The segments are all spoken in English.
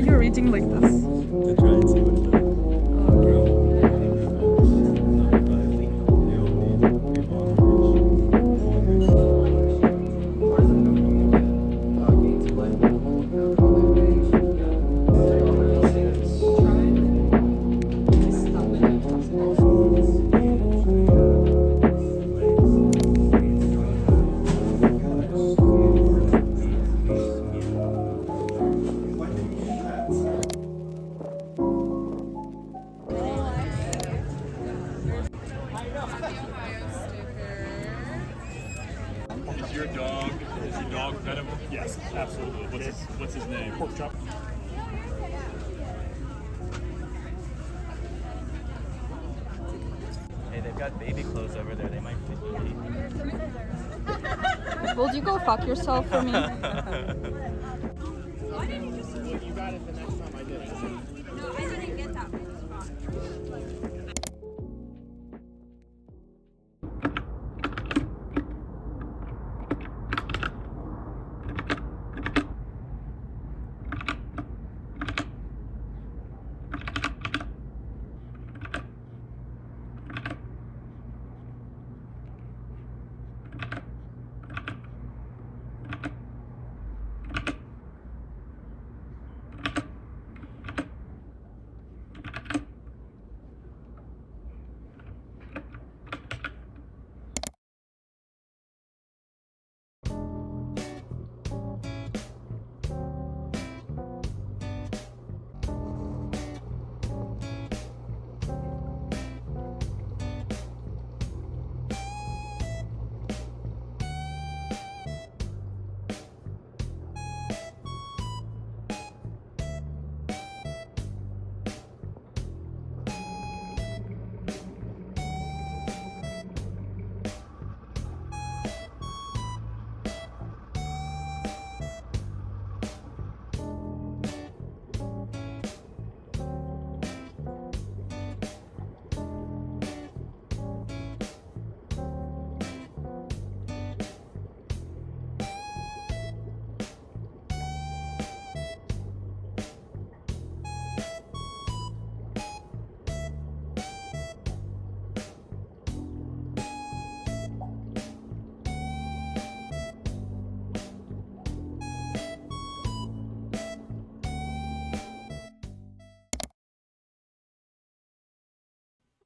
you reading like this? To try and see what it does. Is your dog venomous? Yes, absolutely. What's his name? Pork chop. Hey, they've got baby clothes over there. They might fit you. Will you go fuck yourself for me? Why didn't you just... You got it the next time I did it. No, I didn't get that from the spot.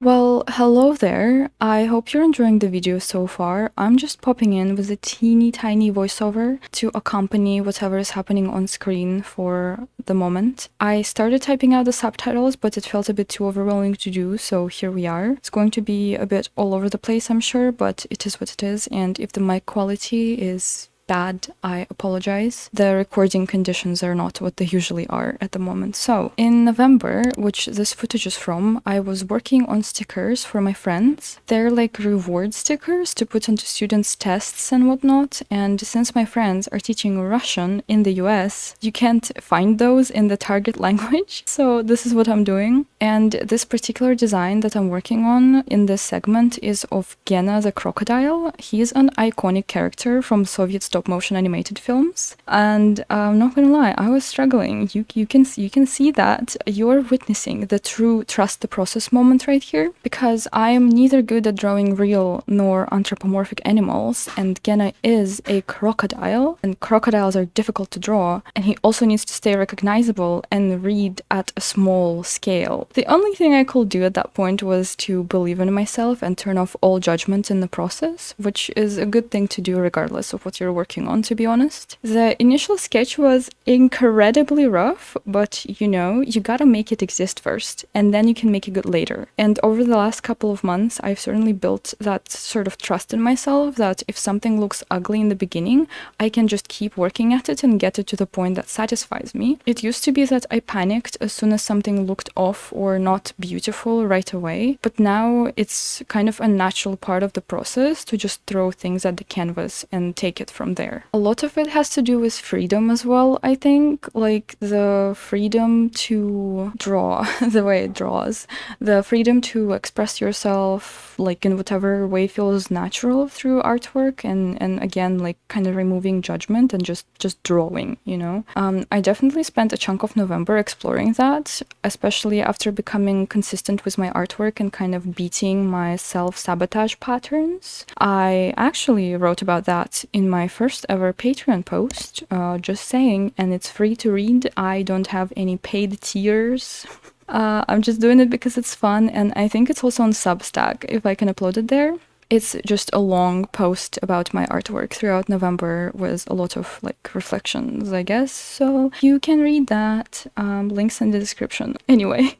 Well, hello there. I hope you're enjoying the video so far. I'm just popping in with a teeny tiny voiceover to accompany whatever is happening on screen for the moment. I started typing out the subtitles, but it felt a bit too overwhelming to do, so here we are. It's going to be a bit all over the place, I'm sure, but it is what it is, and if the mic quality is bad, I apologize. The recording conditions are not what they usually are at the moment. So, in November, which this footage is from, I was working on stickers for my friends. They're like reward stickers to put onto students' tests and whatnot, and since my friends are teaching Russian in the US, you can't find those in the target language. So this is what I'm doing. And this particular design that I'm working on in this segment is of Gena the crocodile. He is an iconic character from Soviet stop-motion animated films, and I'm not gonna lie, I was struggling. You can see that you're witnessing the true trust the process moment right here, because I am neither good at drawing real nor anthropomorphic animals, and Gena is a crocodile, and crocodiles are difficult to draw, and he also needs to stay recognizable and read at a small scale. The only thing I could do at that point was to believe in myself and turn off all judgment in the process, which is a good thing to do regardless of what you're working on, to be honest. The initial sketch was incredibly rough, but you gotta make it exist first, and then you can make it good later. And over the last couple of months, I've certainly built that sort of trust in myself that if something looks ugly in the beginning, I can just keep working at it and get it to the point that satisfies me. It used to be that I panicked as soon as something looked off or not beautiful right away, but now it's kind of a natural part of the process to just throw things at the canvas and take it from there. A lot of it has to do with freedom as well, I think, like the freedom to draw the way it draws, the freedom to express yourself like in whatever way feels natural through artwork, and again, like kind of removing judgment and just drawing, you know. I definitely spent a chunk of November exploring that, especially after becoming consistent with my artwork and kind of beating my self-sabotage patterns. I actually wrote about that in my first ever Patreon post, just saying, and it's free to read. I don't have any paid tiers. I'm just doing it because it's fun, and I think it's also on Substack if I can upload it there. It's just a long post about my artwork throughout November with a lot of like reflections, I guess. So you can read that. Links in the description. Anyway,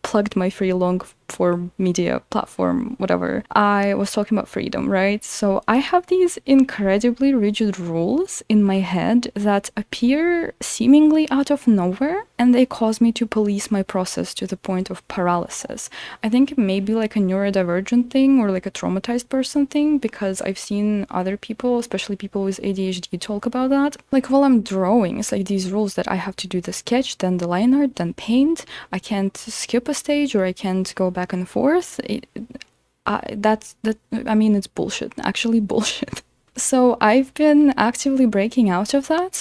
plugged my free long form media platform, whatever. I was talking about freedom, right? So I have these incredibly rigid rules in my head that appear seemingly out of nowhere, and they cause me to police my process to the point of paralysis. I think it may be like a neurodivergent thing or like a traumatized person thing, because I've seen other people, especially people with ADHD, talk about that. Like while I'm drawing, it's like these rules that I have to do the sketch, then the line art, then paint. I can't skip a stage, or I can't go back and forth. I mean, it's bullshit, actually bullshit. So I've been actively breaking out of that,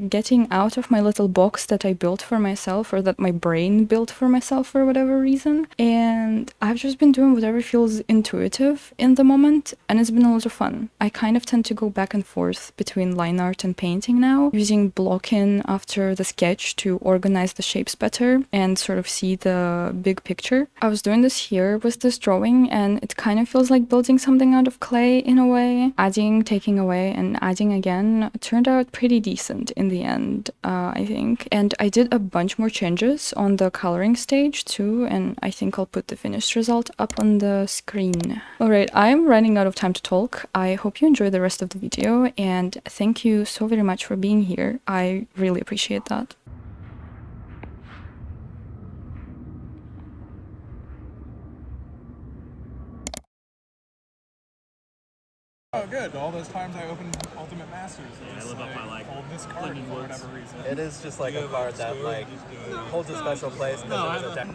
getting out of my little box that I built for myself, or that my brain built for myself for whatever reason. And I've just been doing whatever feels intuitive in the moment, and it's been a lot of fun. I kind of tend to go back and forth between line art and painting now, using blocking after the sketch to organize the shapes better and sort of see the big picture. I was doing this here with this drawing, and it kind of feels like building something out of clay in a way, taking away and adding again. It turned out pretty decent in the end, I think. And I did a bunch more changes on the coloring stage too, and I think I'll put the finished result up on the screen. Alright, I'm running out of time to talk. I hope you enjoy the rest of the video, and thank you so very much for being here. I really appreciate that. Oh, good. All those times I opened Ultimate Masters. Yeah, I live up my like hold this card for whatever reason. It is just like a card that like holds a special place because it was a deck.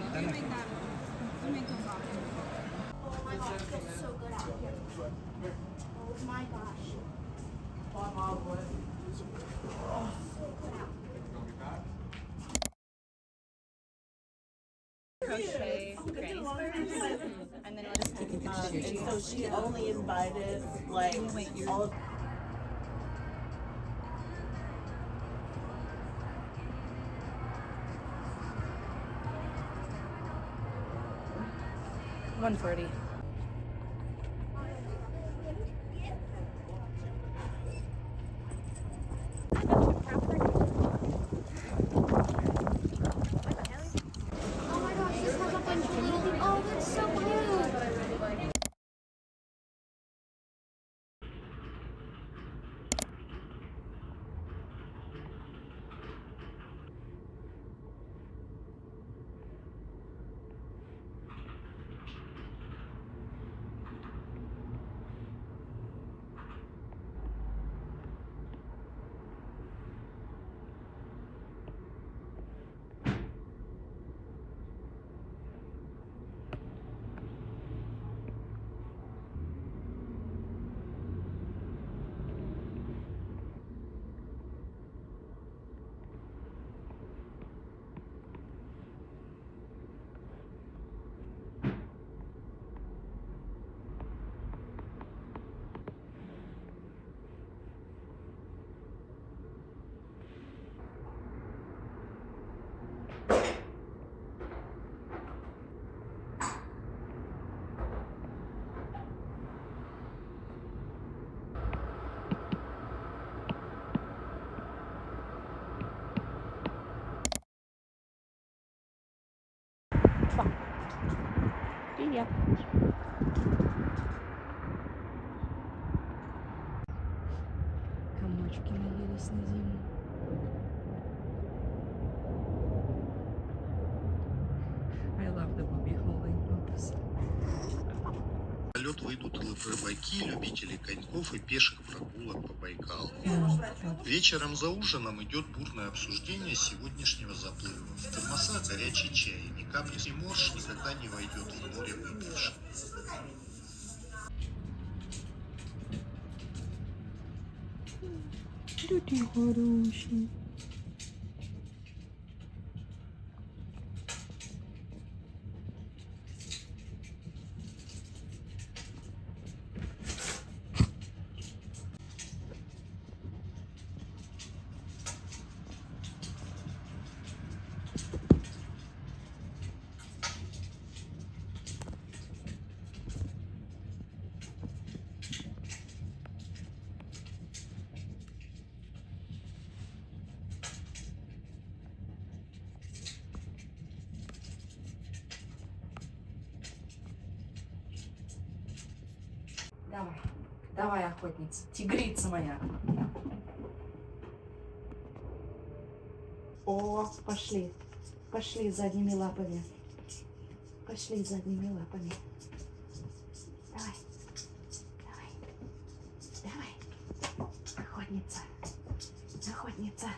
Crochet granny squares, and then let's take a picture. And so she only invited like all of 140. Oh my gosh, this has a bunch of little things. Oh, that's so cute. ya. Комочки наелись на зиму. I love the movie Holding Purpose. год выйдут рыбаки, любители коньков и пеших прогулок по Байкалу. Вечером за ужином идет бурное обсуждение сегодняшнего заплыва. В термосах горячий чай, ни капли морж никогда не войдет в море выпивших. Люди хороші. Давай, давай, охотница, тигрица моя. О, пошли, пошли задними лапами. Пошли задними лапами. Давай, давай, давай. Охотница, охотница.